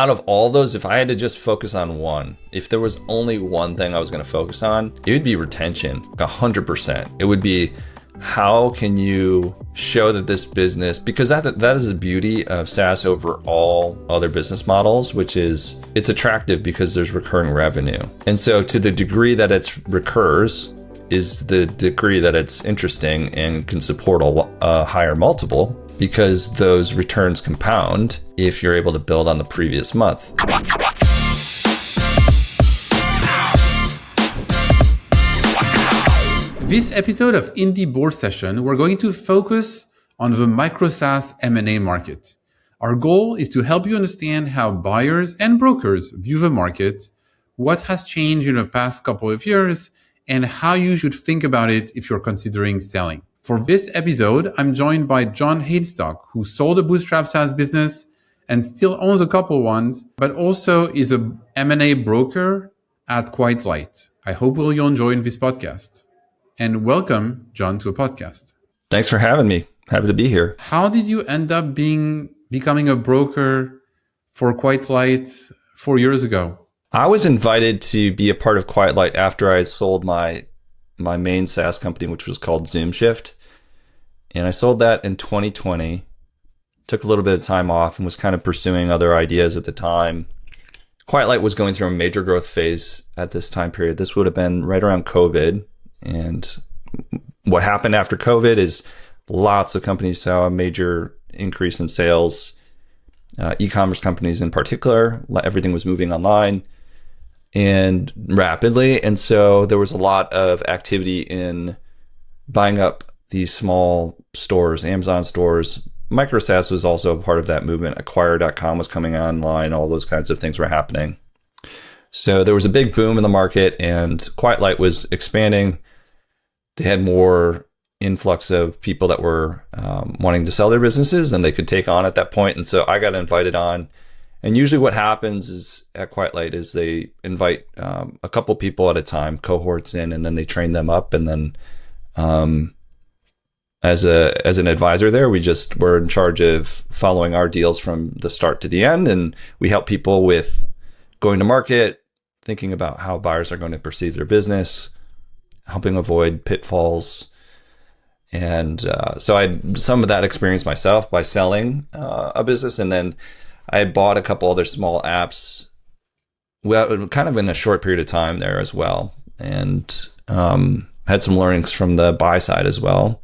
out of all those, if I had to just focus on one, if there was only one thing I was going to focus on, it would be retention, 100%. It would be, how can you show that this business, because that is the beauty of SaaS over all other business models, which is it's attractive because there's recurring revenue. And so to the degree that it recurs is the degree that it's interesting and can support a higher multiple, because those returns compound if you're able to build on the previous month. This episode of Indie Board Session, we're going to focus on the Micro-SaaS M&A market. Our goal is to help you understand how buyers and brokers view the market, what has changed in the past couple of years, and how you should think about it if you're considering selling. For this episode, I'm joined by Jon Hainstock, who sold a bootstrap SaaS business and still owns a couple ones, but also is a M&A broker at Quite Light. I hope you'll enjoy this podcast. And welcome, Jon, to a podcast. Thanks for having me. Happy to be here. How did you end up becoming a broker for Quite Light 4 years ago? I was invited to be a part of Quite Light after I had sold my main SaaS company, which was called ZoomShift. And I sold that in 2020. Took a little bit of time off and was kind of pursuing other ideas at the time. Quite Light was going through a major growth phase at this time period. This would have been right around COVID. And what happened after COVID is lots of companies saw a major increase in sales, e-commerce companies in particular. Everything was moving online and rapidly. And so there was a lot of activity in buying up these small stores, Amazon stores. Micro-SaaS was also a part of that movement. Acquire.com was coming online. All those kinds of things were happening. So there was a big boom in the market, and Quite Light was expanding. They had more influx of people that were wanting to sell their businesses than they could take on at that point. And so I got invited on. And usually what happens is at Quite Light is they invite a couple people at a time, cohorts in, and then they train them up. And then as an advisor there, we're in charge of following our deals from the start to the end. And we help people with going to market, thinking about how buyers are going to perceive their business, helping avoid pitfalls. And so I had some of that experience myself by selling a business. And then I bought a couple other small apps, well, kind of in a short period of time there as well. And had some learnings from the buy side as well.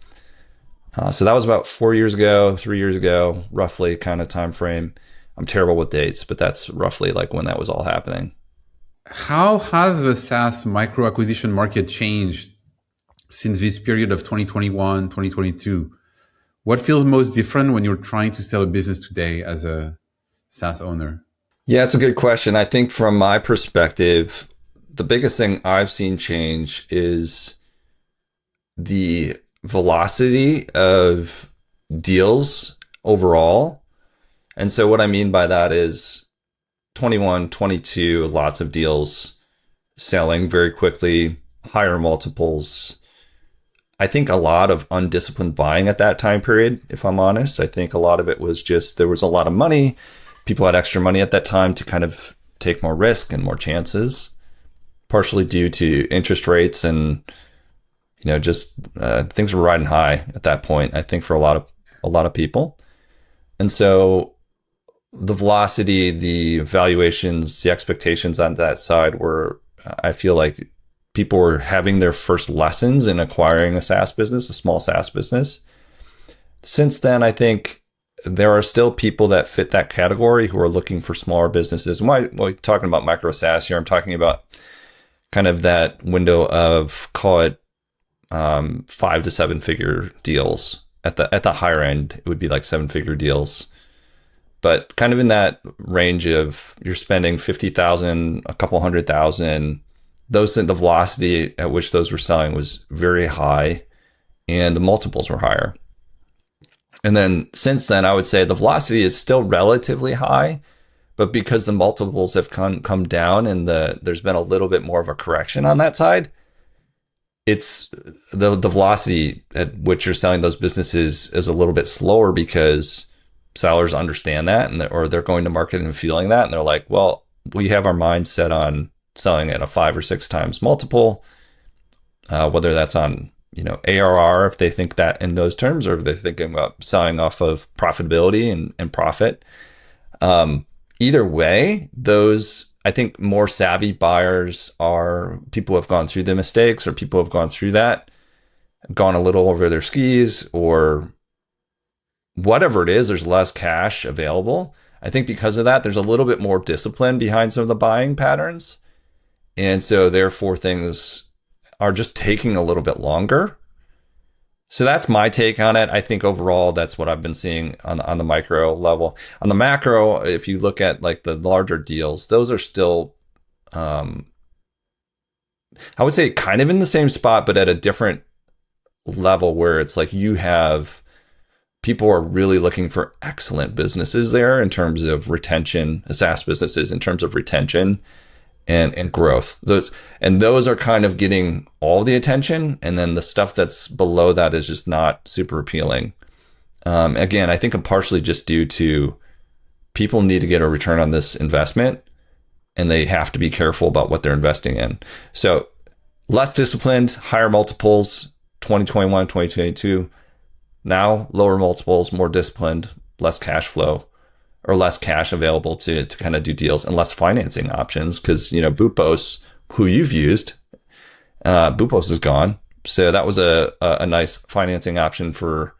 So that was about 3 years ago, roughly kind of time frame. I'm terrible with dates, but that's roughly like when that was all happening. How has the SaaS micro acquisition market changed since this period of 2021, 2022? What feels most different when you're trying to sell a business today as a SaaS owner? Yeah, it's a good question. I think from my perspective, the biggest thing I've seen change is the velocity of deals overall. And so what I mean by that is 21, 22, lots of deals selling very quickly, higher multiples. I think a lot of undisciplined buying at that time period, if I'm honest. I think a lot of it was just there was a lot of money. People had extra money at that time to kind of take more risk and more chances, partially due to interest rates and just things were riding high at that point, I think, for a lot of people. And so the velocity, the valuations, the expectations on that side were, I feel like people were having their first lessons in acquiring a SaaS business, a small SaaS business. Since then, I think there are still people that fit that category who are looking for smaller businesses. And why we're talking about micro-SaaS here, I'm talking about kind of that window of, call it 5 to 7 figure deals. At the higher end, it would be like 7-figure deals. But kind of in that range of you're spending $50,000, a couple $100,000, the velocity at which those were selling was very high and the multiples were higher. And then since then, I would say the velocity is still relatively high, but because the multiples have come down and there's been a little bit more of a correction on that side, it's the velocity at which you're selling those businesses is a little bit slower because sellers understand that, or they're going to market and feeling that, and they're like, well, we have our mind set on selling at a 5 or 6 times multiple, whether that's on ARR, if they think that in those terms, or if they're thinking about selling off of profitability and profit. Either way, those, I think, more savvy buyers are people who have gone through the mistakes, or people who have gone through that, gone a little over their skis, or whatever it is. There's less cash available. I think because of that, there's a little bit more discipline behind some of the buying patterns. And so therefore things are just taking a little bit longer. So that's my take on it. I think overall, that's what I've been seeing on the micro level. On the macro, if you look at like the larger deals, those are still, I would say kind of in the same spot, but at a different level, where it's like you have people are really looking for excellent businesses there in terms of retention, SaaS businesses in terms of retention and growth. Those are kind of getting all the attention, and then the stuff that's below that is just not super appealing. Again, I think partially just due to people need to get a return on this investment, and they have to be careful about what they're investing in. So less disciplined, higher multiples, 2021, 2022. Now lower multiples, more disciplined, less cash flow, or less cash available to kind of do deals, and less financing options, because Boopos, who you've used, Boopos is gone. So that was a nice financing option for,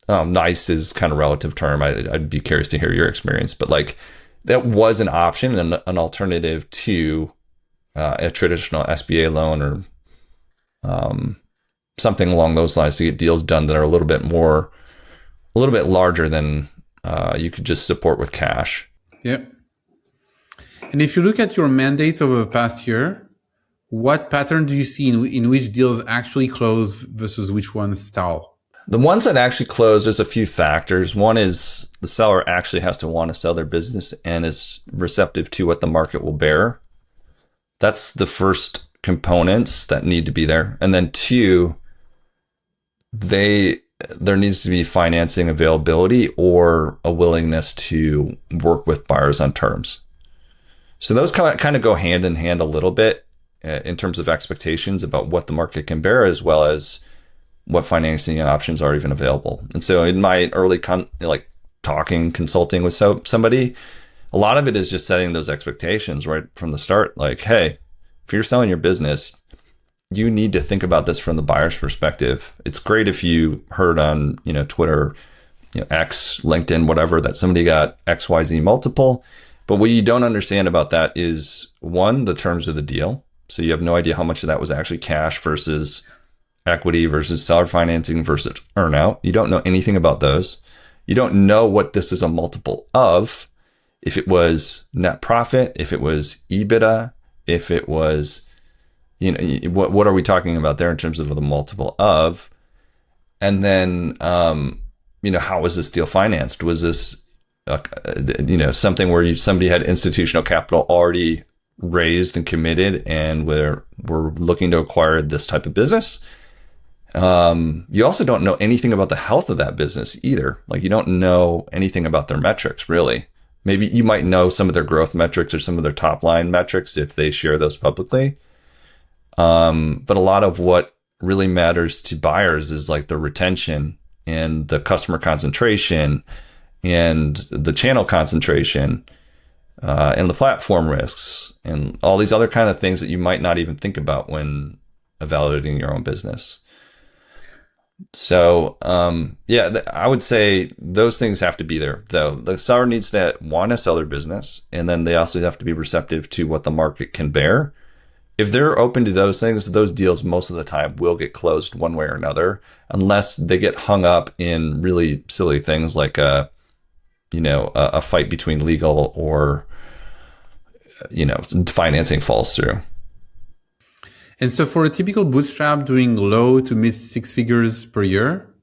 nice is kind of relative term. I'd be curious to hear your experience, but like that was an option and an alternative to a traditional SBA loan, or something along those lines, to get deals done that are a little bit larger than you could just support with cash. Yeah. And if you look at your mandates over the past year, what pattern do you see in which deals actually close versus which ones stall? The ones that actually close, there's a few factors. One is the seller actually has to want to sell their business and is receptive to what the market will bear. That's the first components that need to be there. And then two, there needs to be financing availability or a willingness to work with buyers on terms. So those kind of go hand in hand a little bit in terms of expectations about what the market can bear, as well as what financing options are even available. And so in my early consulting with somebody, a lot of it is just setting those expectations right from the start. Like, hey, if you're selling your business, you need to think about this from the buyer's perspective. It's great if you heard on, Twitter, X, LinkedIn, whatever, that somebody got XYZ multiple. But what you don't understand about that is, one, the terms of the deal. So you have no idea how much of that was actually cash versus equity versus seller financing versus earnout. You don't know anything about those. You don't know what this is a multiple of. If it was net profit, if it was EBITDA, if it was, what are we talking about there in terms of the multiple of? And then, how was this deal financed? Was this, something where somebody had institutional capital already raised and committed, and we're looking to acquire this type of business? You also don't know anything about the health of that business either. Like, you don't know anything about their metrics, really. Maybe you might know some of their growth metrics or some of their top line metrics if they share those publicly. But a lot of what really matters to buyers is like the retention and the customer concentration and the channel concentration, and the platform risks and all these other kind of things that you might not even think about when evaluating your own business. So, I would say those things have to be there, though. The seller needs to want to sell their business, and then they also have to be receptive to what the market can bear. If they're open to those things, those deals most of the time will get closed one way or another, unless they get hung up in really silly things like a fight between legal or, financing falls through. And so for a typical bootstrap doing low to mid 6 figures per year,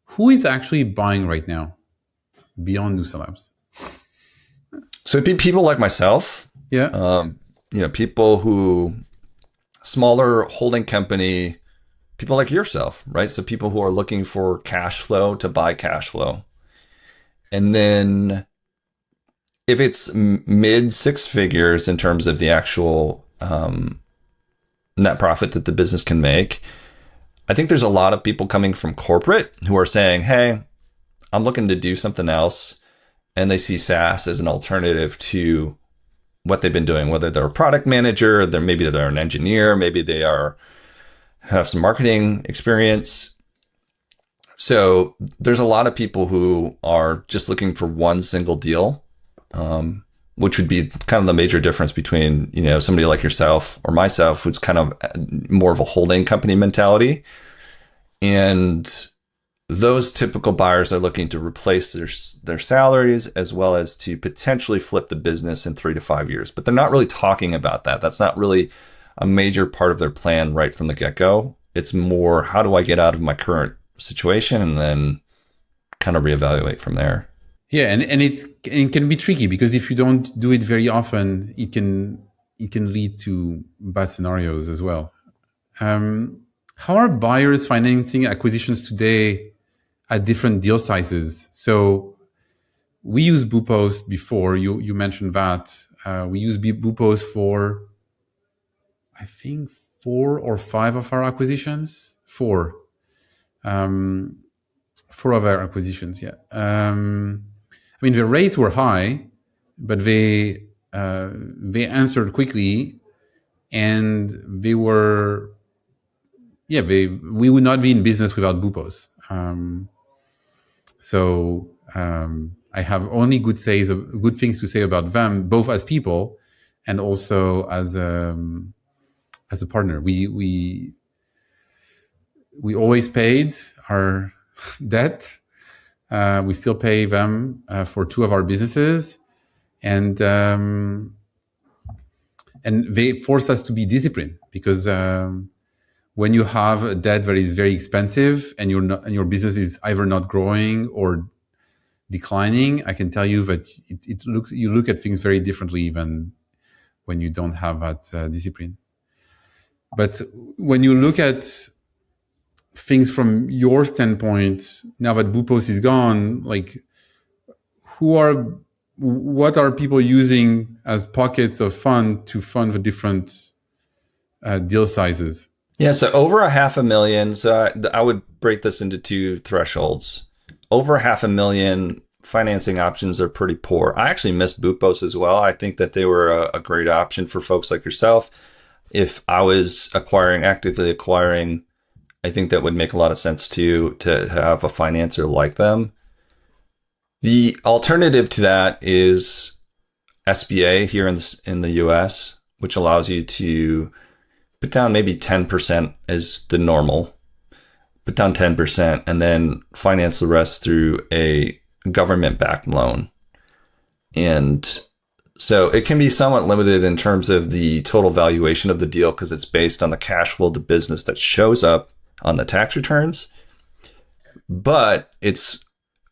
who is actually buying right now beyond new celebs? So it'd be people like myself. Yeah. People who, smaller holding company, people like yourself, right? So people who are looking for cash flow to buy cash flow. And then if it's mid six figures in terms of the actual net profit that the business can make, I think there's a lot of people coming from corporate who are saying, hey, I'm looking to do something else. And they see SaaS as an alternative to what they've been doing, whether they're a product manager, maybe they're an engineer, maybe they have some marketing experience. So there's a lot of people who are just looking for one single deal, which would be kind of the major difference between, somebody like yourself or myself, who's kind of more of a holding company mentality. And those typical buyers are looking to replace their salaries as well as to potentially flip the business in 3 to 5 years. But they're not really talking about that. That's not really a major part of their plan right from the get-go. It's more, how do I get out of my current situation and then kind of reevaluate from there. Yeah, and it can be tricky because if you don't do it very often, it can lead to bad scenarios as well. How are buyers financing acquisitions today at different deal sizes? So we use Boopos before. You mentioned that. We use Boopos for, I think, 4 or 5 of our acquisitions. 4. 4 of our acquisitions, yeah. The rates were high, but they answered quickly, and we would not be in business without Boopos. So I have only good things to say about them, both as people and also as a partner. We always paid our debt. We still pay them for 2 of our businesses, and they force us to be disciplined because when you have a debt that is very expensive and your business is either not growing or declining, I can tell you that you look at things very differently than when you don't have that discipline. But when you look at things from your standpoint, now that Boopos is gone, like what are people using as pockets of fund to fund the different deal sizes? Yeah, so over $500,000. So I would break this into 2 thresholds. Over $500,000, financing options are pretty poor. I actually miss Boopos as well. I think that they were a great option for folks like yourself. If I was actively acquiring, I think that would make a lot of sense to have a financer like them. The alternative to that is SBA here in the US, which allows you to put down maybe 10% as the normal, put down 10% and then finance the rest through a government-backed loan. And so it can be somewhat limited in terms of the total valuation of the deal because it's based on the cash flow of the business that shows up on the tax returns. But it's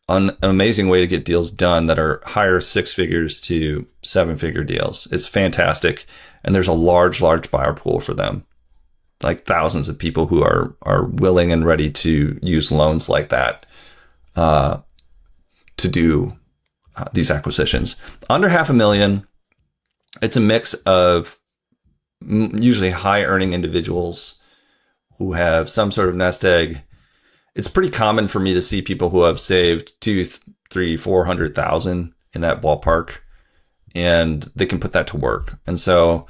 an amazing way to get deals done that are higher 6 figures to 7-figure deals. It's fantastic. And there's a large buyer pool for them, like thousands of people who are willing and ready to use loans like that to do these acquisitions. Under $500,000, it's a mix of usually high earning individuals who have some sort of nest egg. It's pretty common for me to see people who have saved 2, 3, 400,000 in that ballpark, and they can put that to work. And so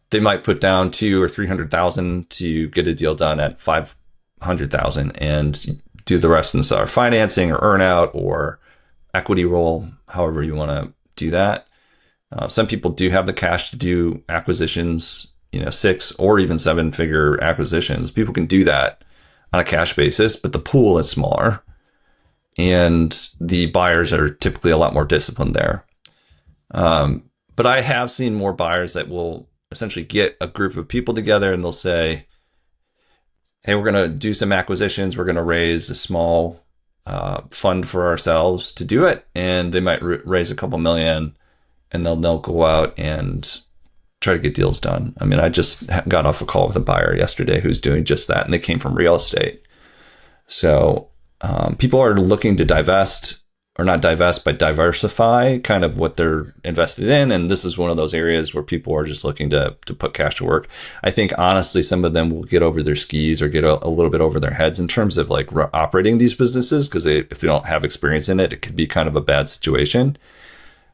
they might put down 200,000 or 300,000 to get a deal done at 500,000 and do the rest in the financing or earnout or equity roll, however you want to do that. Some people do have the cash to do acquisitions, 6 or even 7-figure acquisitions. People can do that on a cash basis, but the pool is smaller and the buyers are typically a lot more disciplined there. But I have seen more buyers that will essentially get a group of people together and they'll say, hey, we're going to do some acquisitions. We're going to raise a small fund for ourselves to do it. And they might raise a couple million and they'll go out and try to get deals done. I mean, I just got off a call with a buyer yesterday who's doing just that, and they came from real estate. So people are looking to divest or not divest, but diversify kind of what they're invested in. And this is one of those areas where people are just looking to put cash to work. I think honestly, some of them will get over their skis or get a little bit over their heads in terms of like operating these businesses, because if they don't have experience in it, it could be kind of a bad situation.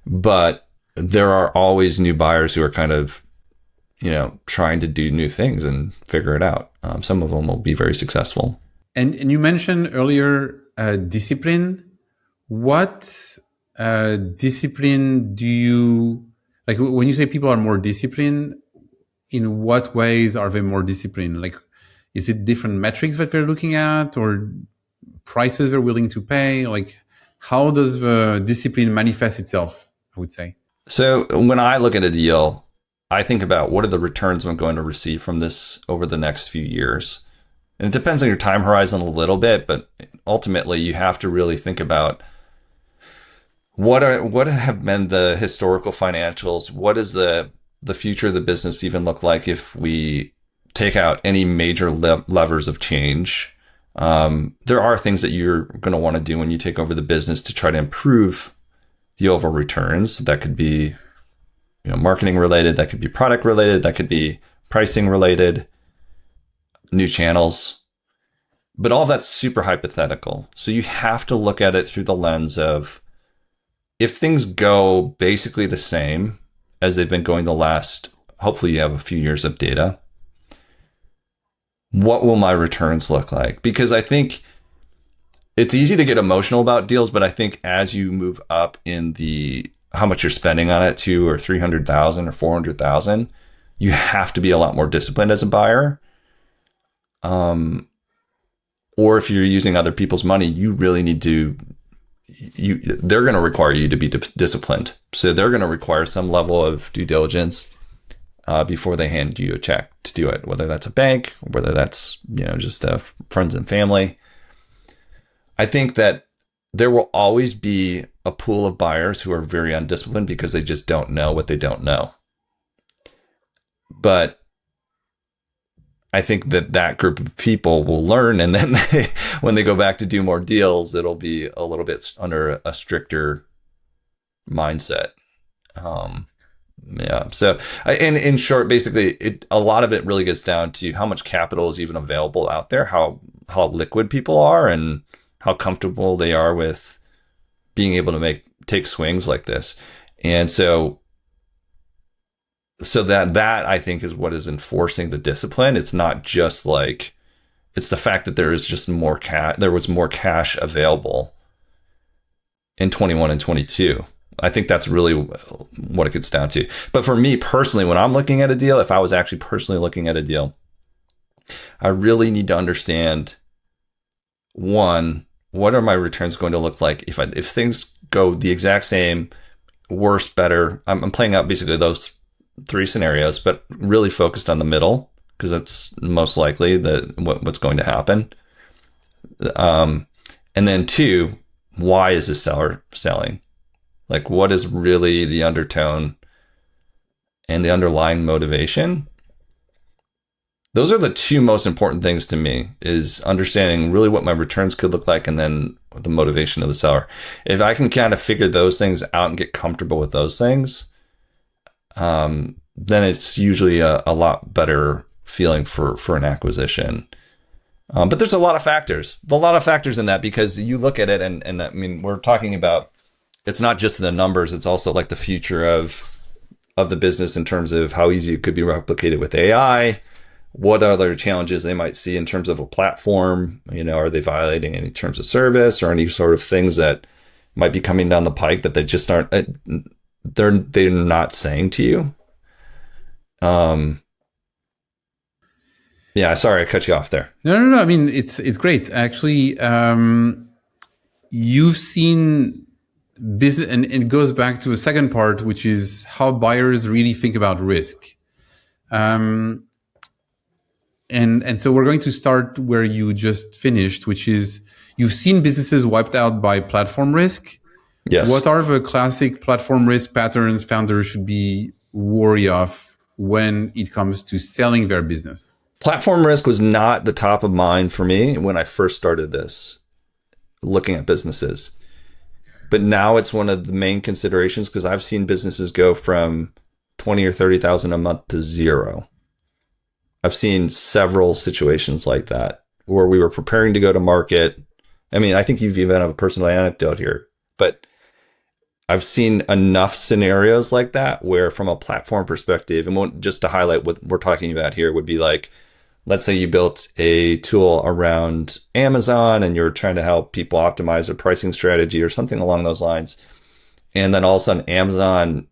But there are always new buyers who are kind of, trying to do new things and figure it out. Some of them will be very successful. And you mentioned earlier discipline. What discipline do you like when you say people are more disciplined? In what ways are they more disciplined? Like, is it different metrics that they're looking at, or prices they're willing to pay? Like, how does the discipline manifest itself, I would say? So when I look at a deal, I think about what are the returns I'm going to receive from this over the next few years. And it depends on your time horizon a little bit, but ultimately you have to really think about what have been the historical financials? What does the future of the business even look like if we take out any major levers of change? There are things that you're going to want to do when you take over the business to try to improve the overall returns. That could be, marketing related. That could be product related. That could be pricing related, new channels. But all of that's super hypothetical. So you have to look at it through the lens of, if things go basically the same as they've been going the last, hopefully you have a few years of data, what will my returns look like? Because I think it's easy to get emotional about deals, but I think as you move up in the how much you're spending on it, 200,000 or 300,000 or 400,000, you have to be a lot more disciplined as a buyer. Or if you're using other people's money, you really need to. They're going to require you to be disciplined. So they're going to require some level of due diligence before they hand you a check to do it, whether that's a bank, whether that's, just friends and family. I think that there will always be a pool of buyers who are very undisciplined because they just don't know what they don't know. But I think that group of people will learn, and then when they go back to do more deals, it'll be a little bit under a stricter mindset. So in short, basically, a lot of it really gets down to how much capital is even available out there, how liquid people are, and how comfortable they are with being able to take swings like this. And so that I think is what is enforcing the discipline. It's not just like, it's the fact that there is just more there was more cash available in 21 and 22. I think that's really what it gets down to. But for me personally, when I'm looking at a deal, if I was actually personally looking at a deal, I really need to understand, one, what are my returns going to look like if things go the exact same, worse, better. I'm playing out basically those three scenarios, but really focused on the middle, because that's most likely what's going to happen. And then two, why is the seller selling? Like, what is really the undertone and the underlying motivation? Those are the two most important things to me, is understanding really what my returns could look like, and then the motivation of the seller. If I can kind of figure those things out and get comfortable with those things, then it's usually a lot better feeling for an acquisition. But there's a lot of factors in that, because you look at it and I mean, we're talking about, it's not just the numbers, it's also like the future of the business in terms of how easy it could be replicated with AI. What other challenges they might see in terms of a platform? Are they violating any terms of service or any sort of things that might be coming down the pike that they just aren't, they're not saying to you? Yeah, sorry, I cut you off there. No. I mean, it's great. Actually, you've seen business, and it goes back to the second part, which is how buyers really think about risk. And so we're going to start where you just finished, which is, you've seen businesses wiped out by platform risk. Yes. What are the classic platform risk patterns founders should be wary of when it comes to selling their business? Platform risk was not the top of mind for me when I first started this, looking at businesses. but now it's one of the main considerations because I've seen businesses go from 20 or 30,000 a month to zero. I've seen several situations like that where we were preparing to go to market. I mean, I think you've even have a personal anecdote here, but I've seen enough scenarios like that where from a platform perspective, and just to highlight what we're talking about here would be like, let's say you built a tool around Amazon and you're trying to help people optimize their pricing strategy or something along those lines. And then all of a sudden Amazon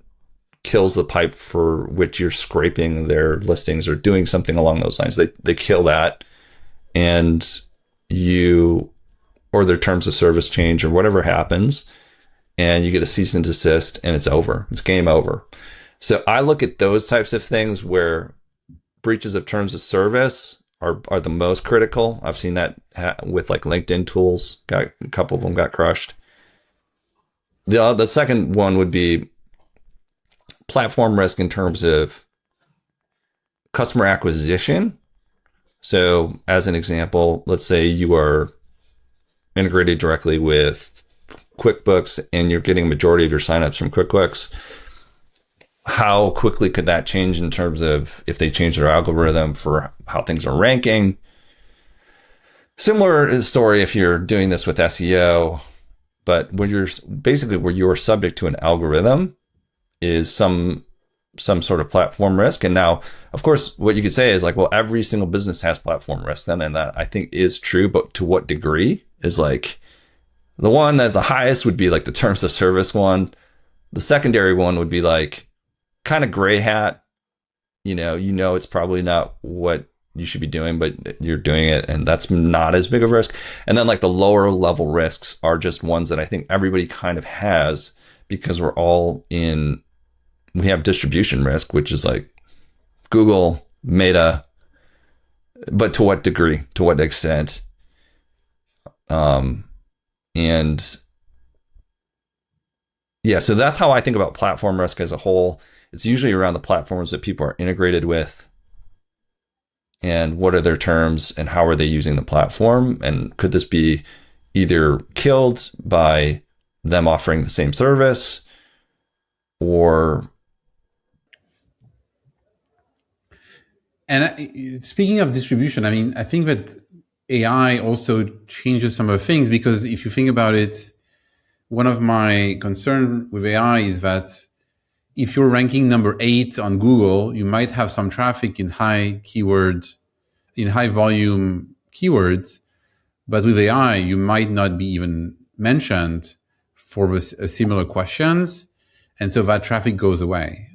kills the pipe for which you're scraping their listings or doing something along those lines. They kill that, and or their terms of service change or whatever happens, and you get a cease and desist, and it's over. It's game over. So I look at those types of things where breaches of terms of service are the most critical. I've seen that with like LinkedIn tools. A couple of them got crushed. The second one would be platform risk in terms of customer acquisition. So as an example, let's say you are integrated directly with QuickBooks and you're getting a majority of your signups from QuickBooks. How quickly could that change in terms of if they change their algorithm for how things are ranking? Similar story if you're doing this with SEO, but where you're subject to an algorithm is some sort of platform risk. And now, of course, what you could say is like, well, every single business has platform risk then, and that I think is true, but to what degree is like the one that the highest would be like the terms of service one. The secondary one would be like kind of gray hat, it's probably not what you should be doing, but you're doing it, and that's not as big of a risk. And then like the lower level risks are just ones that I think everybody kind of has because we have distribution risk, which is like Google, Meta, but to what degree, to what extent? And yeah, so that's how I think about platform risk as a whole. It's usually around the platforms that people are integrated with and what are their terms and how are they using the platform? And could this be either killed by them offering the same service or... And speaking of distribution, I mean, I think that AI also changes some of the things, because if you think about it, one of my concerns with AI is that if you're ranking number 8 on Google, you might have some traffic in high volume keywords, but with AI, you might not be even mentioned for similar questions. And so that traffic goes away.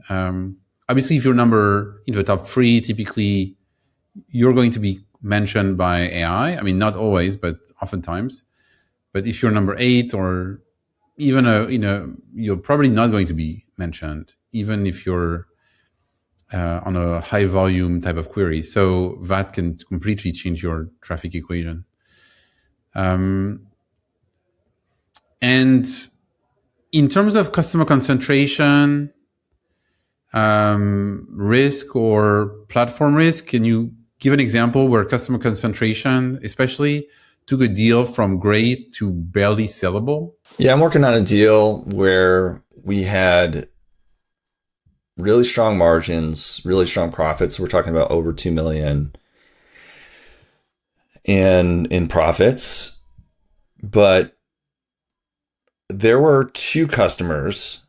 Obviously, if you're number in the top 3, typically you're going to be mentioned by AI. I mean, not always, but oftentimes. But if you're number 8 or even you're probably not going to be mentioned, even if you're on a high volume type of query. So that can completely change your traffic equation. And in terms of customer concentration, risk or platform risk, can you give an example where customer concentration, especially, took a deal from great to barely sellable? Yeah, I'm working on a deal where we had really strong margins, really strong profits. We're talking about over 2 million in profits, but there were 2 customers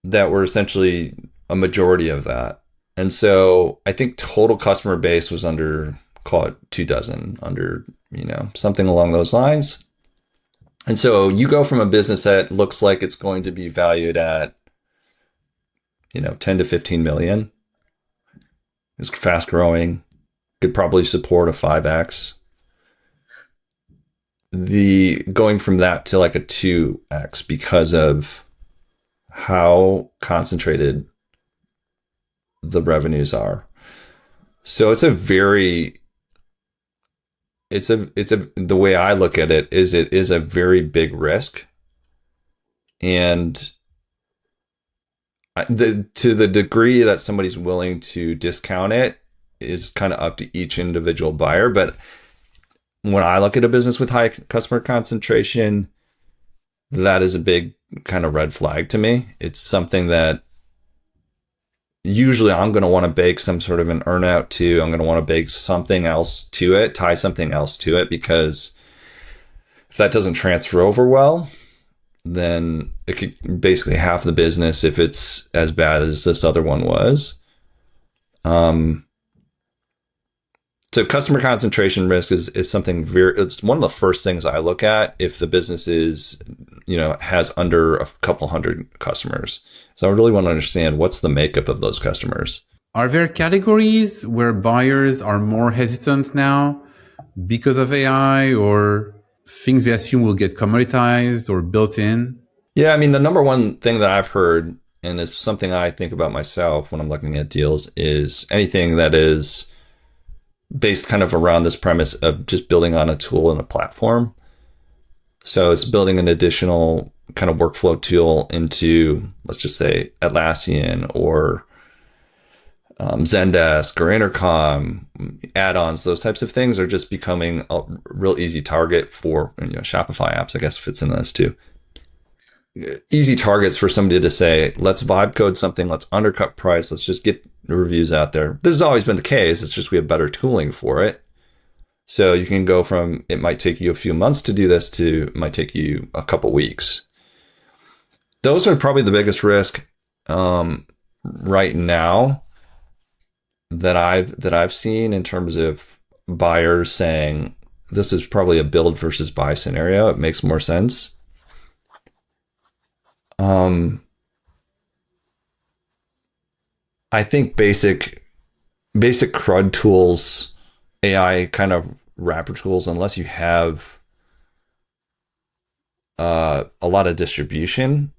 that were essentially a majority of that. And so I think total customer base was under, call it 24, something along those lines. And so you go from a business that looks like it's going to be valued at, 10 to 15 million. It's fast growing, could probably support a 5x. Going from that to like a 2x because of how concentrated the revenues are. So the way I look at it is a very big risk. And to the degree that somebody's willing to discount it is kind of up to each individual buyer. But when I look at a business with high customer concentration, that is a big kind of red flag to me. It's something that usually I'm going to want to bake some sort of an earnout to. I'm going to want to bake something else to it, tie something else to it, because if that doesn't transfer over well, then it could basically half the business if it's as bad as this other one was. So customer concentration risk is something it's one of the first things I look at if the business is, has under a couple hundred customers. So I really want to understand what's the makeup of those customers. Are there categories where buyers are more hesitant now because of AI, or things they assume will get commoditized or built in? Yeah, I mean, the number one thing that I've heard, and it's something I think about myself when I'm looking at deals, is anything that is based kind of around this premise of just building on a tool and a platform. So it's building an additional kind of workflow tool into, let's just say, Atlassian or Zendesk or Intercom, add-ons, those types of things are just becoming a real easy target for, Shopify apps, I guess, fits in this too. Easy targets for somebody to say, let's vibe code something, let's undercut price, let's just get the reviews out there. This has always been the case. It's just we have better tooling for it. So you can go from, it might take you a few months to do this, to it might take you a couple weeks. Those are probably the biggest risk right now that I've seen in terms of buyers saying this is probably a build versus buy scenario. It makes more sense. I think basic CRUD tools, AI kind of wrapper tools, unless you have a lot of distribution,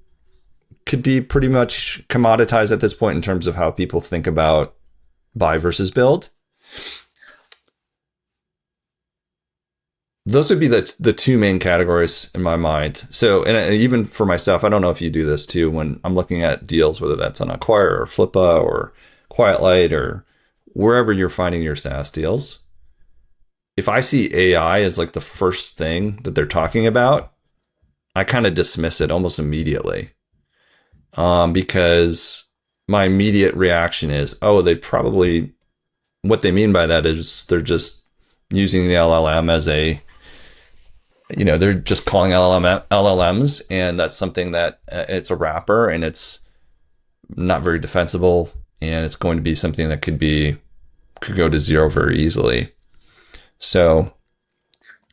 could be pretty much commoditized at this point in terms of how people think about buy versus build. Those would be the two main categories in my mind. So, and even for myself, I don't know if you do this too, when I'm looking at deals, whether that's on Acquire or Flippa or QuietLight or wherever you're finding your SaaS deals. If I see AI as like the first thing that they're talking about, I kind of dismiss it almost immediately. Because my immediate reaction is, oh, they probably, what they mean by that is they're just using the LLM as a, they're just calling LLMs, and that's something that it's a wrapper and it's not very defensible, and it's going to be something that could go to zero very easily. So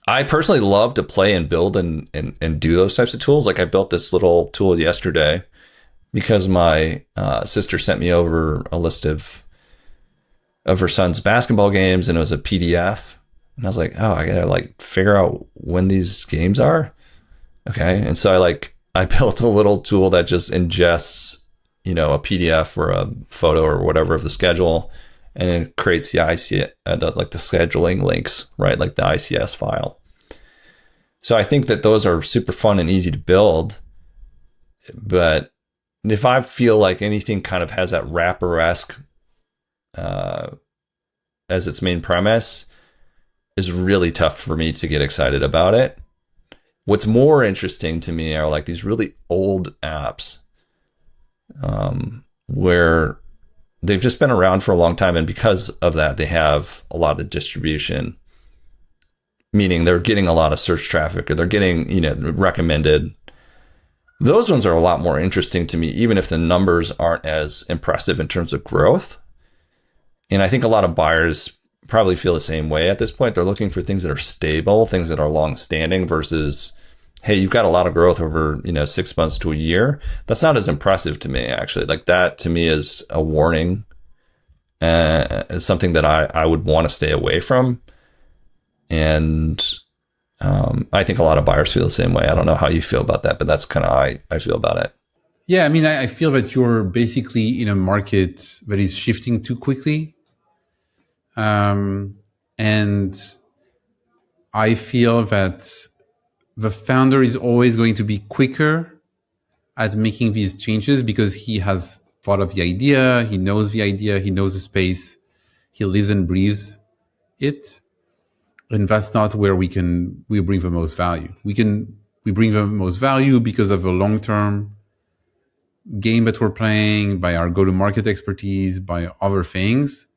I personally love to play and build and do those types of tools. Like I built this little tool yesterday because my sister sent me over a list of her son's basketball games, and it was a PDF. And I was like, oh, I gotta figure out when these games are. Okay. And so I built a little tool that just ingests, a PDF or a photo or whatever of the schedule, and it creates the the scheduling links, right? Like the ICS file. So I think that those are super fun and easy to build. But if I feel like anything kind of has that wrapper-esque as its main premise, is really tough for me to get excited about it. What's more interesting to me are these really old apps where they've just been around for a long time, and because of that, they have a lot of distribution, meaning they're getting a lot of search traffic, or they're getting recommended. Those ones are a lot more interesting to me, even if the numbers aren't as impressive in terms of growth. And I think a lot of buyers probably feel the same way at this point. They're looking for things that are stable, things that are long-standing, versus, hey, you've got a lot of growth over 6 months to a year. That's not as impressive to me, actually. That to me is a warning, it's something that I would want to stay away from. And I think a lot of buyers feel the same way. I don't know how you feel about that, but that's kind of how I feel about it. Yeah, I mean, I feel that you're basically in a market that is shifting too quickly. And I feel that the founder is always going to be quicker at making these changes because he has thought of the idea, he knows the space, he lives and breathes it. And that's not where we bring the most value. We We bring the most value because of the long-term game that we're playing, by our go-to-market expertise, by other things,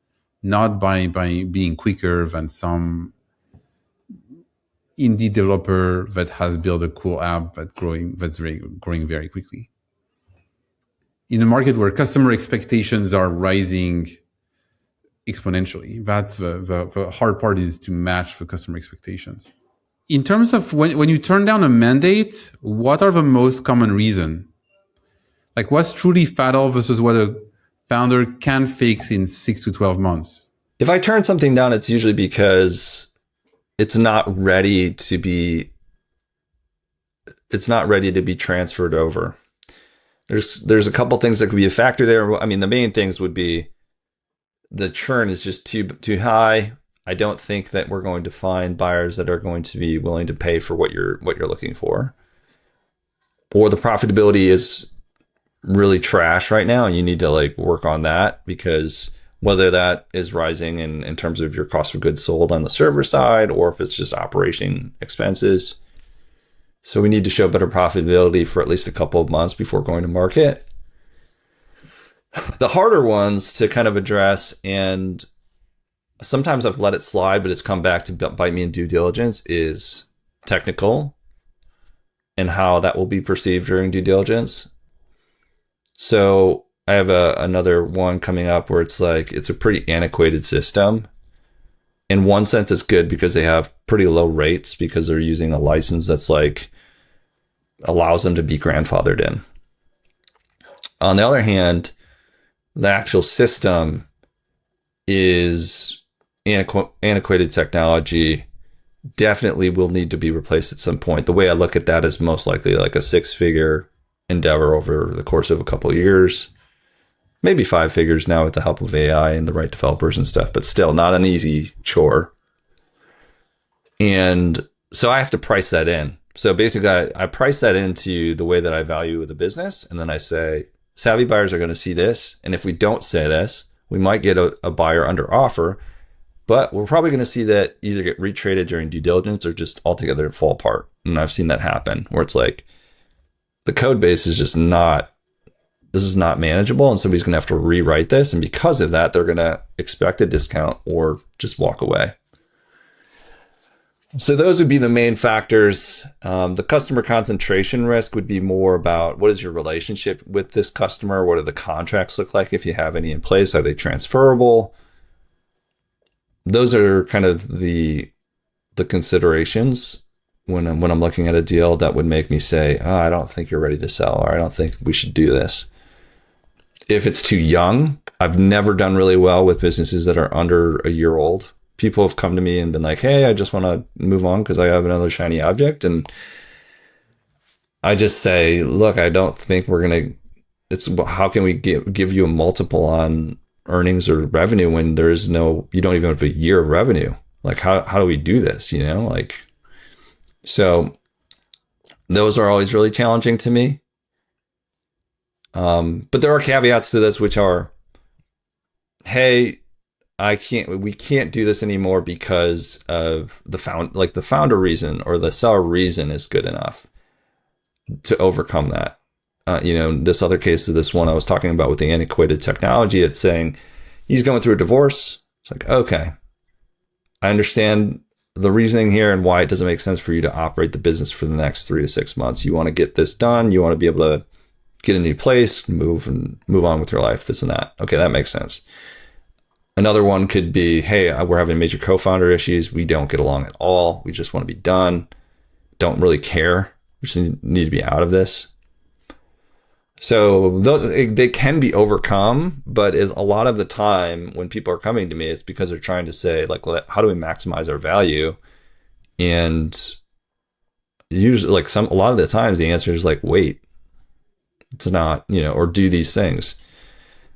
not by being quicker than some indie developer that has built a cool app that's growing very quickly. In a market where customer expectations are rising exponentially, that's the hard part, is to match the customer expectations. In terms of when you turn down a mandate, what are the most common reasons? Like, what's truly fatal versus what a founder can fix in 6 to 12 months? If I turn something down, it's usually because it's not ready to be transferred over. There's a couple things that could be a factor there. I mean, the main things would be the churn is just too high. I don't think that we're going to find buyers that are going to be willing to pay for what you're looking for. Or the profitability is really trash right now, and you need to like work on that, because whether that is rising in terms of your cost of goods sold on the server side, or if it's just operation expenses. So we need to show better profitability for at least a couple of months before going to market. The harder ones to kind of address, and sometimes I've let it slide, but it's come back to bite me in due diligence, is technical and how that will be perceived during due diligence. So I have another one coming up where it's like, it's a pretty antiquated system. In one sense, it's good because they have pretty low rates because they're using a license that's like allows them to be grandfathered in. On the other hand, the actual system is antiquated technology, definitely will need to be replaced at some point. The way I look at that is most likely like a 6-figure endeavor over the course of a couple of years, maybe 5 figures now with the help of AI and the right developers and stuff, but still not an easy chore. And so I have to price that in. So basically I price that into the way that I value the business. And then I say, savvy buyers are going to see this. And if we don't say this, we might get a buyer under offer, but we're probably going to see that either get retraded during due diligence or just altogether fall apart. And I've seen that happen where it's like, the code base is just this is not manageable, and somebody's going to have to rewrite this. And because of that, they're going to expect a discount or just walk away. So those would be the main factors. The customer concentration risk would be more about what is your relationship with this customer? What do the contracts look like if you have any in place? Are they transferable? Those are kind of the considerations when I'm looking at a deal that would make me say, oh, I don't think you're ready to sell, or I don't think we should do this. If it's too young, I've never done really well with businesses that are under a year old. People have come to me and been like, hey, I just want to move on because I have another shiny object. And I just say, look, I don't think we're going to, how can we give you a multiple on earnings or revenue when there's you don't even have a year of revenue? Like, how do we do this? So those are always really challenging to me. But there are caveats to this, which are, hey, we can't do this anymore because of the founder reason or the seller reason is good enough to overcome that. This other case of this one I was talking about with the antiquated technology, it's saying he's going through a divorce. It's like, okay, I understand the reasoning here and why it doesn't make sense for you to operate the business for the next 3 to 6 months. You want to get this done. You want to be able to get a new place, move on with your life, this and that. Okay, that makes sense. Another one could be, hey, we're having major co-founder issues. We don't get along at all. We just want to be done. Don't really care. We just need to be out of this. So they can be overcome, but a lot of the time when people are coming to me, it's because they're trying to say, like, how do we maximize our value? And usually, a lot of the times, the answer is like, wait, it's not, or do these things.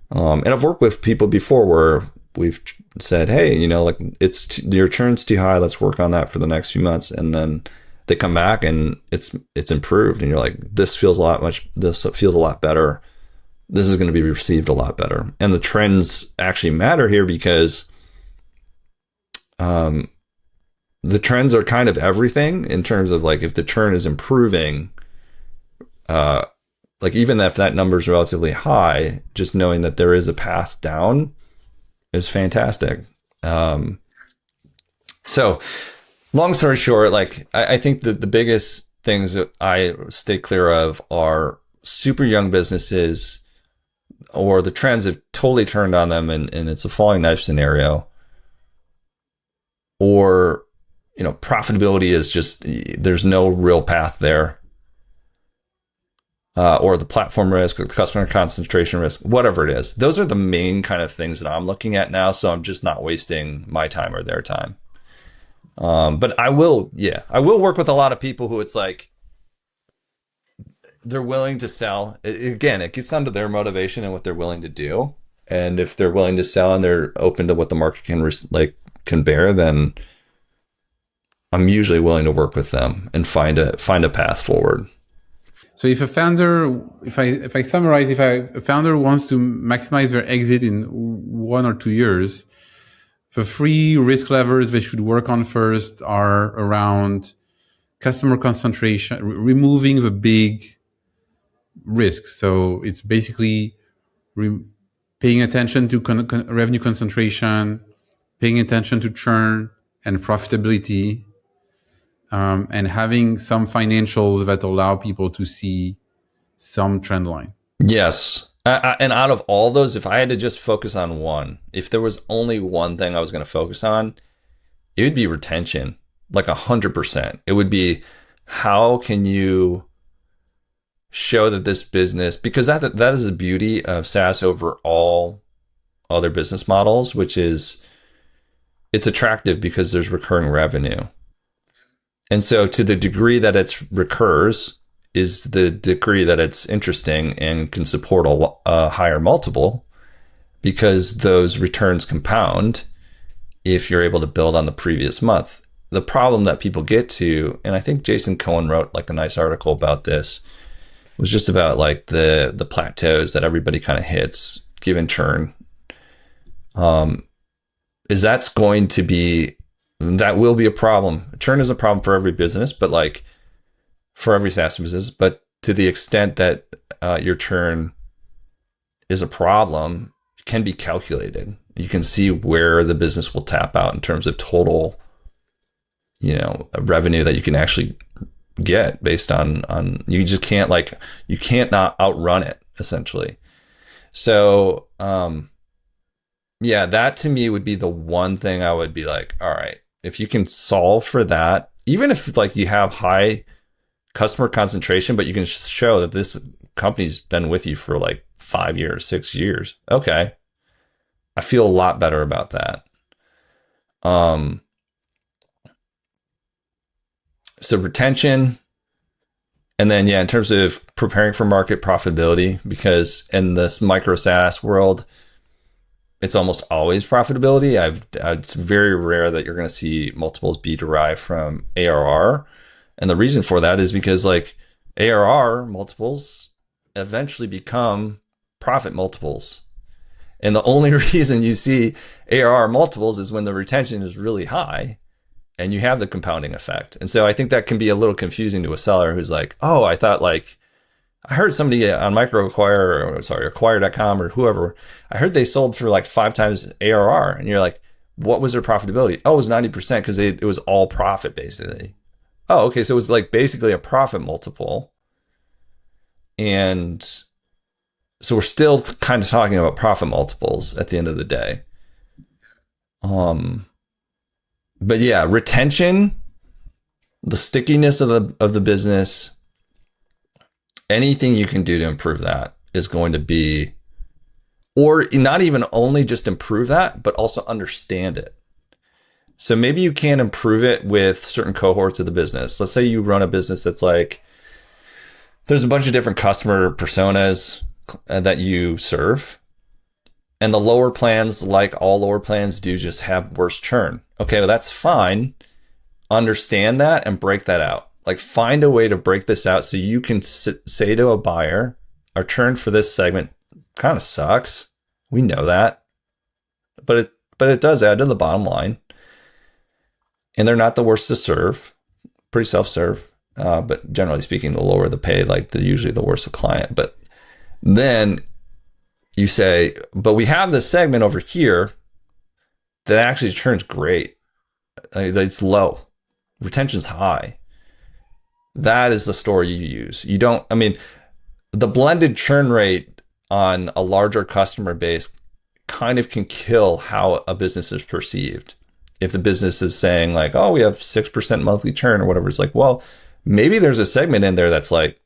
And I've worked with people before where we've said, hey, your churn's too high. Let's work on that for the next few months, and then they come back and it's improved, and you're like, this feels a lot better. This is going to be received a lot better. And the trends actually matter here because the the trends are kind of everything in terms of like if the churn is improving, like even if that number is relatively high, just knowing that there is a path down is fantastic. So long story short, like I think that the biggest things that I stay clear of are super young businesses, or the trends have totally turned on them and it's a falling knife scenario, or profitability is just, there's no real path there, or the platform risk, or the customer concentration risk, whatever it is. Those are the main kind of things that I'm looking at now, so I'm just not wasting my time or their time. But I will work with a lot of people who it's like they're willing to sell. Again, it gets down to their motivation and what they're willing to do. And if they're willing to sell and they're open to what the market can bear, then I'm usually willing to work with them and find a path forward. So if a founder, if I summarize, if a founder wants to maximize their exit in 1 or 2 years, the 3 risk levers they should work on first are around customer concentration, removing the big risks. So it's basically paying attention to revenue concentration, paying attention to churn and profitability, and having some financials that allow people to see some trend line. Yes. And out of all those, if I had to just focus on one, if there was only one thing I was going to focus on, it would be retention, like 100%. It would be, how can you show that this business, because that is the beauty of SaaS over all other business models, which is it's attractive because there's recurring revenue. And so to the degree that it recurs is the degree that it's interesting and can support a higher multiple, because those returns compound if you're able to build on the previous month. The problem that people get to, and I think Jason Cohen wrote like a nice article about this, was just about like the plateaus that everybody kind of hits given churn. Is that will be a problem. Churn is a problem for every business, but like for every SaaS business, but to the extent that your churn is a problem, it can be calculated. You can see where the business will tap out in terms of total, revenue that you can actually get based on you just can't you can't not outrun it essentially. So that to me would be the one thing I would be like, all right, if you can solve for that, even if like you have high customer concentration, but you can show that this company's been with you for like 5 years, 6 years. Okay. I feel a lot better about that. So retention, and then in terms of preparing for market profitability, because in this micro-SaaS world, it's almost always profitability. It's very rare that you're going to see multiples be derived from ARR. And the reason for that is because like ARR multiples eventually become profit multiples. And the only reason you see ARR multiples is when the retention is really high and you have the compounding effect. And so I think that can be a little confusing to a seller who's like, oh, I thought like, I heard somebody on acquire.com or whoever, I heard they sold for like 5 times ARR. And you're like, what was their profitability? Oh, it was 90% because it was all profit basically. Oh, okay. So it was like basically a profit multiple. And so we're still kind of talking about profit multiples at the end of the day. But retention, the stickiness of the business, anything you can do to improve that is going to be, or not even only just improve that, but also understand it. So maybe you can improve it with certain cohorts of the business. Let's say you run a business that's like, there's a bunch of different customer personas that you serve. And the lower plans, like all lower plans do, just have worse churn. Okay, well, that's fine. Understand that and break that out. Like find a way to break this out so you can say to a buyer, our churn for this segment kind of sucks. We know that. But it does add to the bottom line. and they're not the worst to serve, pretty self-serve. But generally speaking, the lower the pay, like usually the worse the client. But then you say, but we have this segment over here that actually turns great. It's low, retention's high. That is the story you use. You don't, I mean, the blended churn rate on a larger customer base kind of can kill how a business is perceived. If the business is saying like, oh, we have 6% monthly churn or whatever, it's like, well, maybe there's a segment in there that's like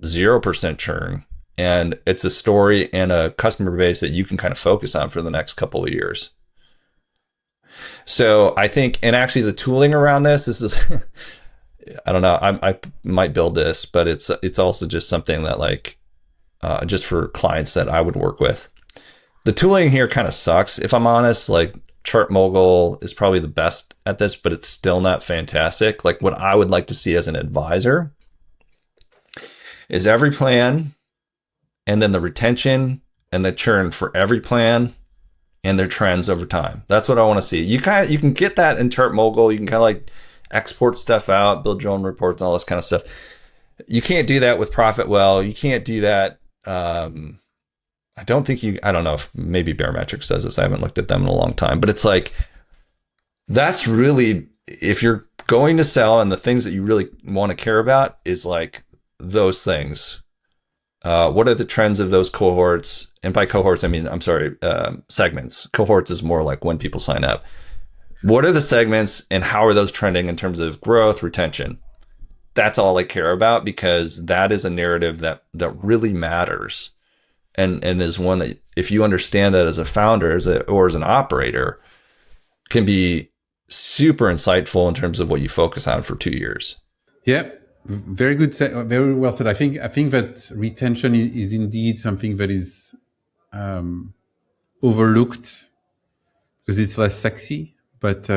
0% churn, and it's a story and a customer base that you can kind of focus on for the next couple of years. So I think, and actually the tooling around this is I don't know, I might build this, but it's also just something that like, just for clients that I would work with. The tooling here kind of sucks, if I'm honest. Like ChartMogul is probably the best at this, but it's still not fantastic. Like what I would like to see as an advisor is every plan, and then the retention and the churn for every plan and their trends over time. That's what I want to see. You can get that in ChartMogul. You can kind of like export stuff out, build your own reports, and all this kind of stuff. You can't do that with ProfitWell. You can't do that. I don't know if maybe Barometrics does this. I haven't looked at them in a long time, but it's like, that's really, if you're going to sell and the things that you really want to care about is like those things. What are the trends of those cohorts? And by cohorts, I mean, segments. Cohorts is more like when people sign up. What are the segments and how are those trending in terms of growth, retention? That's all I care about, because that is a narrative that really matters, and is one that, if you understand that as a founder or as an operator, can be super insightful in terms of what you focus on for 2 years. Yeah, very good. Very well said. I think that retention is indeed something that is overlooked because it's less sexy, but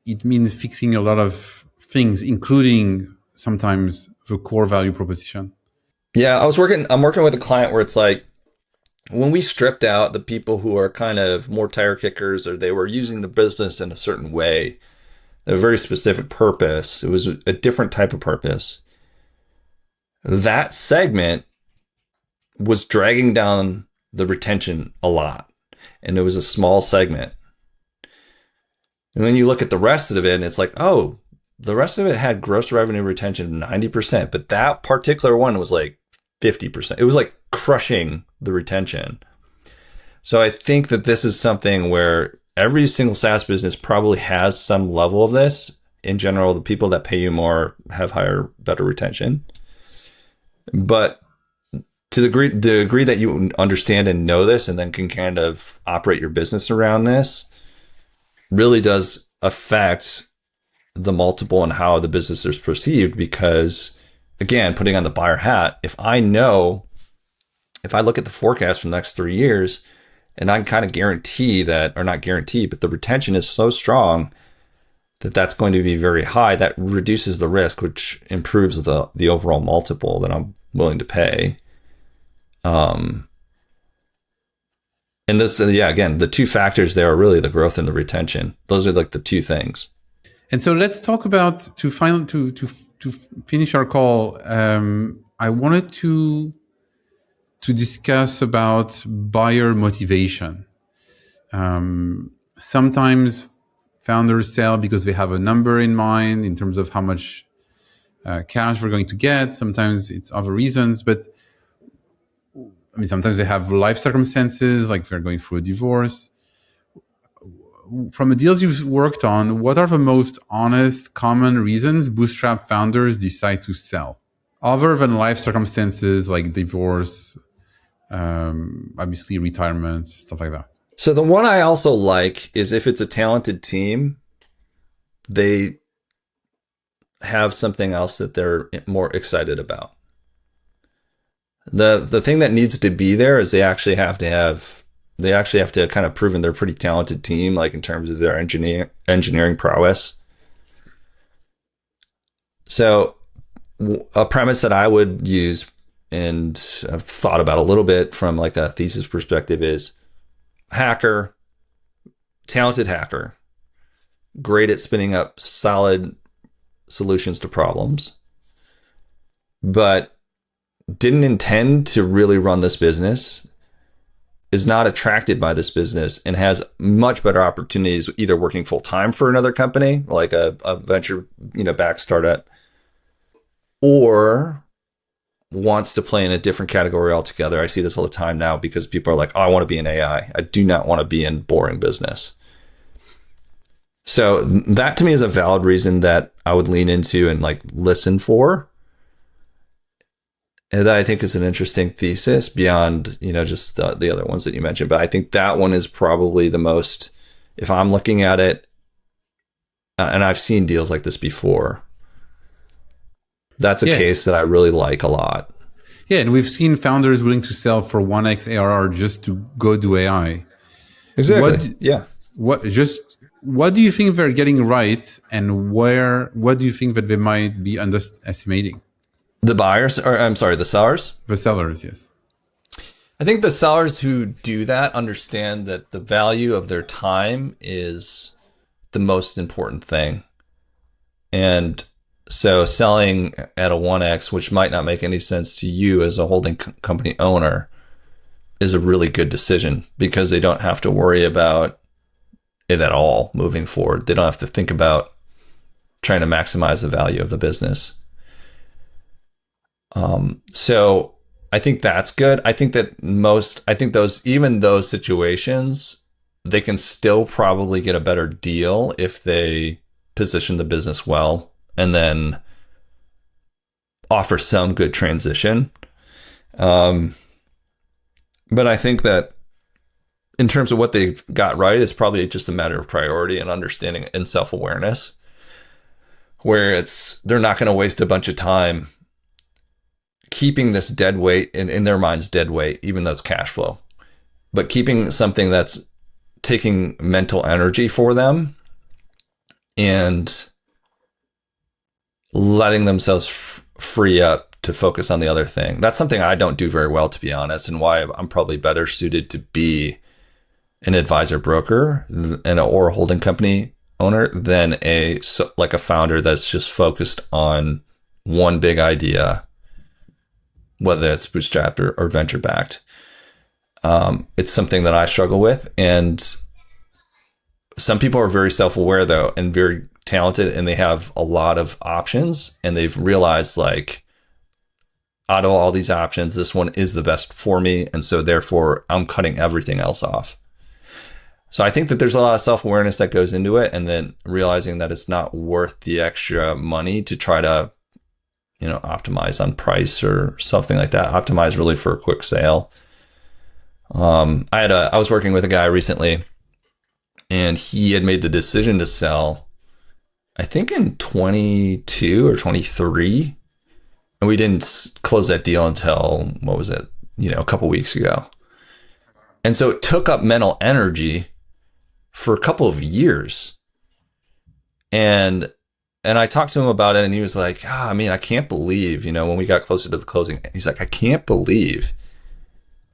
it means fixing a lot of things, including sometimes the core value proposition. Yeah, I'm working with a client where it's like, when we stripped out the people who are kind of more tire kickers, or they were using the business in a certain way, a very specific purpose, it was a different type of purpose. That segment was dragging down the retention a lot, and it was a small segment. And then you look at the rest of it, and it's like, oh, the rest of it had gross revenue retention of 90%, but that particular one was like 50%. It was like crushing the retention. So I think that this is something where every single SaaS business probably has some level of this. In general, the people that pay you more have better retention. But to the degree that you understand and know this, and then can kind of operate your business around this, really does affect the multiple and how the business is perceived. Because again, putting on the buyer hat, if I look at the forecast for the next 3 years, and I can kind of guarantee that, or not guarantee, but the retention is so strong that that's going to be very high, that reduces the risk, which improves the overall multiple that I'm willing to pay. And this, again, the two factors there are really the growth and the retention. Those are like the two things. And so let's talk about, to finish our call. I wanted to discuss about buyer motivation. Sometimes founders sell because they have a number in mind in terms of how much cash we're going to get. Sometimes it's other reasons, but I mean, sometimes they have life circumstances, like they're going through a divorce. From the deals you've worked on, what are the most honest, common reasons bootstrap founders decide to sell, other than life circumstances like divorce, obviously retirement, stuff like that? So the one I also like is, if it's a talented team, they have something else that they're more excited about. The thing that needs to be there is they actually have to kind of proven they're a pretty talented team, like in terms of their engineering prowess. So a premise that I would use, and I've thought about a little bit from like a thesis perspective, is talented hacker, great at spinning up solid solutions to problems, but didn't intend to really run this business, is not attracted by this business, and has much better opportunities either working full time for another company, like a venture, backed startup, or wants to play in a different category altogether. I see this all the time now because people are like, oh, I want to be in AI. I do not want to be in boring business. So that to me is a valid reason that I would lean into and like listen for. And that I think is an interesting thesis beyond, just the other ones that you mentioned. But I think that one is probably the most, if I'm looking at it, and I've seen deals like this before, that's a case that I really like a lot. Yeah, and we've seen founders willing to sell for 1x ARR just to go do AI. Exactly. What do you think they're getting right, and what do you think that they might be underestimating? The buyers, or I'm sorry, the sellers? The sellers, yes. I think the sellers who do that understand that the value of their time is the most important thing. And so selling at a 1x, which might not make any sense to you as a holding company owner, is a really good decision because they don't have to worry about it at all moving forward. They don't have to think about trying to maximize the value of the business. So I think that's good. I think those situations, they can still probably get a better deal if they position the business well and then offer some good transition. But I think that in terms of what they've got right, it's probably just a matter of priority and understanding and self-awareness, where they're not going to waste a bunch of time keeping this dead weight, in their minds dead weight, even though it's cash flow, but keeping something that's taking mental energy for them and letting themselves free up to focus on the other thing. That's something I don't do very well, to be honest, and why I'm probably better suited to be an advisor broker or a holding company owner than a founder that's just focused on one big idea, whether it's bootstrapped or venture backed. It's something that I struggle with. And some people are very self-aware though, and very talented, and they have a lot of options, and they've realized, like, out of all these options, this one is the best for me. And so therefore I'm cutting everything else off. So I think that there's a lot of self-awareness that goes into it, and then realizing that it's not worth the extra money to try to, optimize on price or something like that. Optimize really for a quick sale. I was working with a guy recently, and he had made the decision to sell, I think in 22 or 23, and we didn't close that deal until, what was it? A couple weeks ago. And so it took up mental energy for a couple of years. And I talked to him about it, and he was like, I can't believe, when we got closer to the closing, he's like, I can't believe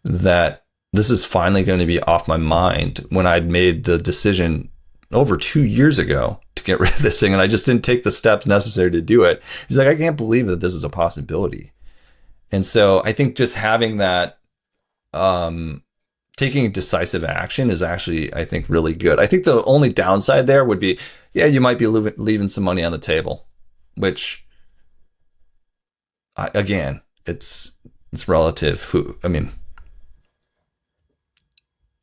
that this is finally going to be off my mind when I'd made the decision over 2 years ago to get rid of this thing, and I just didn't take the steps necessary to do it. He's like, I can't believe that this is a possibility. And so I think just having that, taking decisive action is actually, I think, really good. I think the only downside there would be, you might be leaving some money on the table, which, again, it's relative.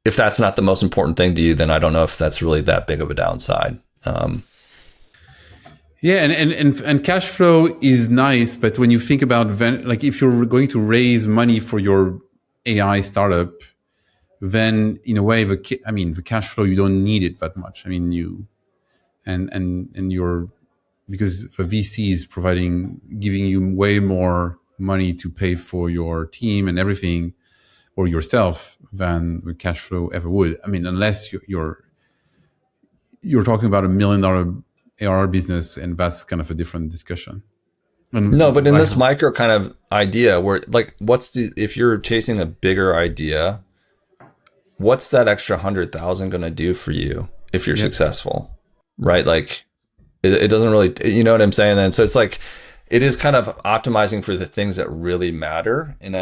If that's not the most important thing to you, then I don't know if that's really that big of a downside. And cash flow is nice, but when you think about if you're going to raise money for your AI startup, then in a way, the cash flow, you don't need it that much. Because the VC is giving you way more money to pay for your team and everything, or yourself, than the cash flow ever would. Unless you're talking about $1 million ARR business, and that's kind of a different discussion. No, but in this micro kind of idea, where if you're chasing a bigger idea, what's that extra 100,000 going to do for you if you're successful? right? Like it doesn't really, you know what I'm saying? And so it's like, it is kind of optimizing for the things that really matter. And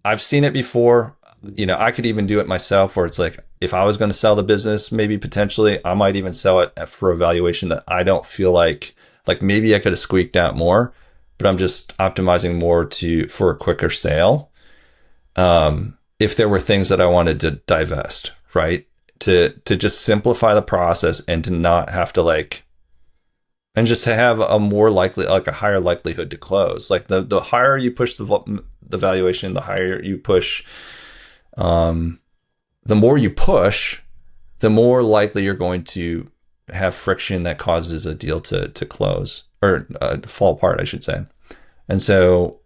I've seen it before. You know, I could even do it myself where it's like, if I was going to sell the business, maybe potentially I might even sell it for a valuation that I don't feel like maybe I could have squeaked out more, but I'm just optimizing more for a quicker sale. If there were things that I wanted to divest, right? To just simplify the process and to not have to and just to have a more likely, like a higher likelihood to close. Like the higher you push the valuation, the higher you push, the more you push, the more likely you're going to have friction that causes a deal to close or fall apart, I should say. And so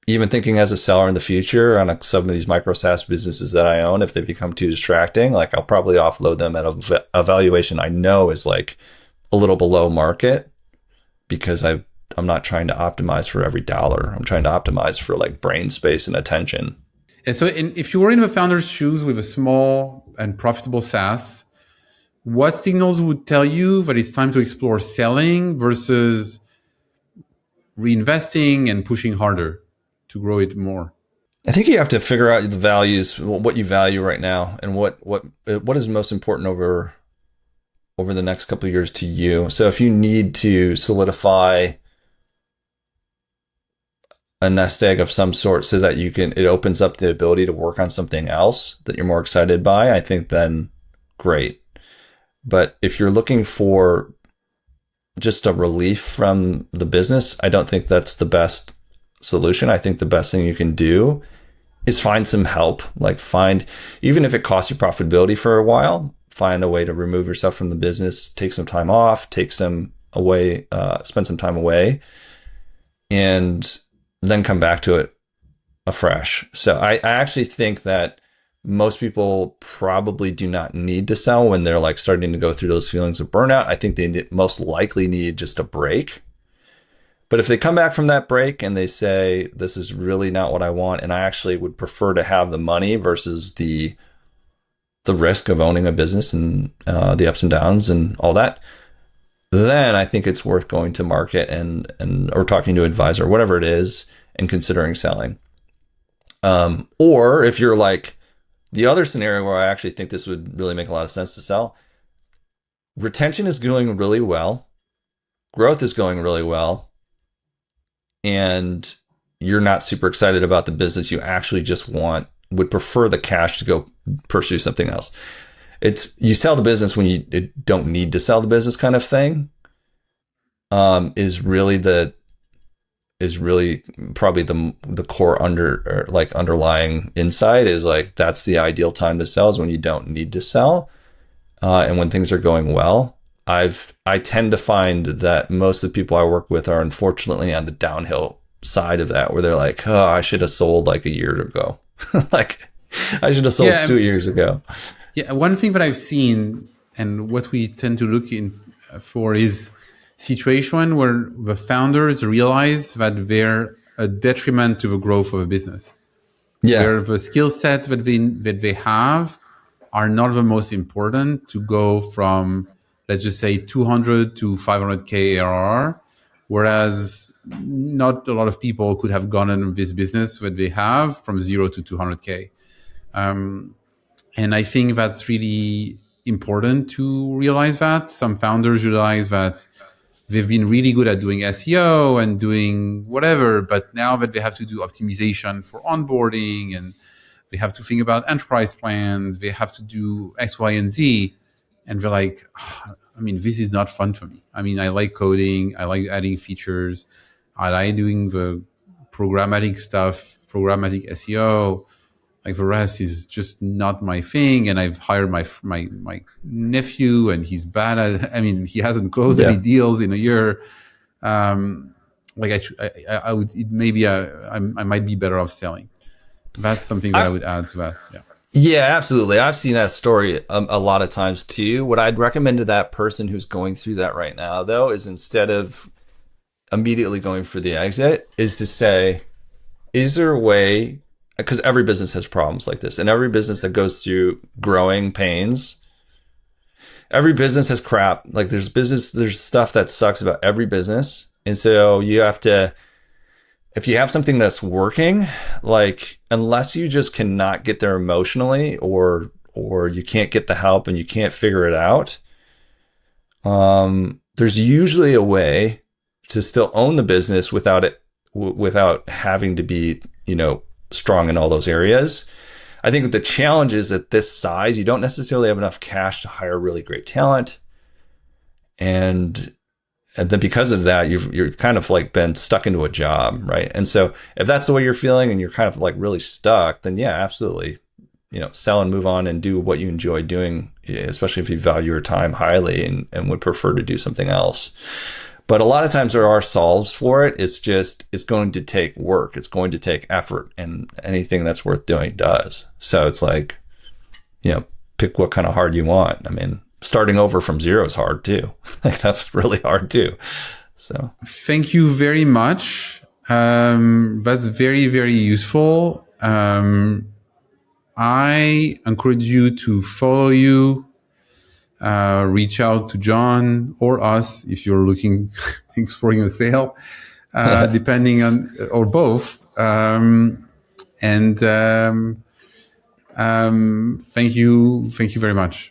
even thinking as a seller in the future on some of these micro SaaS businesses that I own, if they become too distracting, like I'll probably offload them at a valuation I know is like a little below market, because I'm not trying to optimize for every dollar. I'm trying to optimize for like brain space and attention. And so if you were in the founder's shoes with a small and profitable SaaS, what signals would tell you that it's time to explore selling versus reinvesting and pushing harder to grow it more? I think you have to figure out the values, what you value right now, and what is most important over the next couple of years to you. So if you need to solidify a nest egg of some sort so that it opens up the ability to work on something else that you're more excited by, I think then great. But if you're looking for just a relief from the business, I don't think that's the best solution. I think the best thing you can do is find some help. Even if it costs you profitability for a while, find a way to remove yourself from the business, take some time off, spend some time away, and then come back to it afresh. So I actually think that most people probably do not need to sell when they're like starting to go through those feelings of burnout. I think they most likely need just a break. But if they come back from that break and they say, this is really not what I want, and I actually would prefer to have the money versus the risk of owning a business and the ups and downs and all that, then I think it's worth going to market or talking to an advisor, whatever it is, and considering selling. Or if you're like the other scenario where I actually think this would really make a lot of sense to sell, retention is going really well, growth is going really well, and you're not super excited about the business. You actually just would prefer the cash to go pursue something else. You sell the business when you don't need to sell the business kind of thing, is really probably the core underlying insight is like, that's the ideal time to sell is when you don't need to sell. And when things are going well. I tend to find that most of the people I work with are unfortunately on the downhill side of that, where they're like, oh, I should have sold like a year ago. Like I should have sold 2 years ago. Yeah, one thing that I've seen and what we tend to look in for is situation where the founders realize that they're a detriment to the growth of a business. Yeah. Where the skill set that they have are not the most important to go from, let's just say, 200 to 500K ARR, whereas not a lot of people could have gone in this business that they have from 0 to 200K. And I think that's really important to realize that. Some founders realize that they've been really good at doing SEO and doing whatever, but now that they have to do optimization for onboarding and they have to think about enterprise plans, they have to do X, Y, and Z. And they're like, oh, this is not fun for me. I like coding. I like adding features. I like doing the programmatic stuff, programmatic SEO. Like the rest is just not my thing. And I've hired my nephew and he's bad at, he hasn't closed any deals in a year. I might be better off selling. That's something that I would add to that. Yeah. Yeah, absolutely. I've seen that story a lot of times too. What I'd recommend to that person who's going through that right now, though, is instead of immediately going for the exit, is to say, is there a way, because every business has problems like this, and every business that goes through growing pains, every business has crap. Like there's stuff that sucks about every business. And so you have to, if you have something that's working, like unless you just cannot get there emotionally or you can't get the help and you can't figure it out, there's usually a way to still own the business without having to be, strong in all those areas. I think the challenge is at this size, you don't necessarily have enough cash to hire really great talent. And then because of that, you're kind of like been stuck into a job, right? And so if that's the way you're feeling and you're kind of like really stuck, then yeah, absolutely, sell and move on and do what you enjoy doing, especially if you value your time highly and would prefer to do something else. But a lot of times there are solves for it. It's going to take work. It's going to take effort, and anything that's worth doing does. So it's like, pick what kind of hard you want. I mean, starting over from zero is hard too. Like that's really hard too. So thank you very much. That's very, very useful. I encourage you to follow you, reach out to Jon or us if you're looking, exploring a sale, depending on, or both. Thank you very much.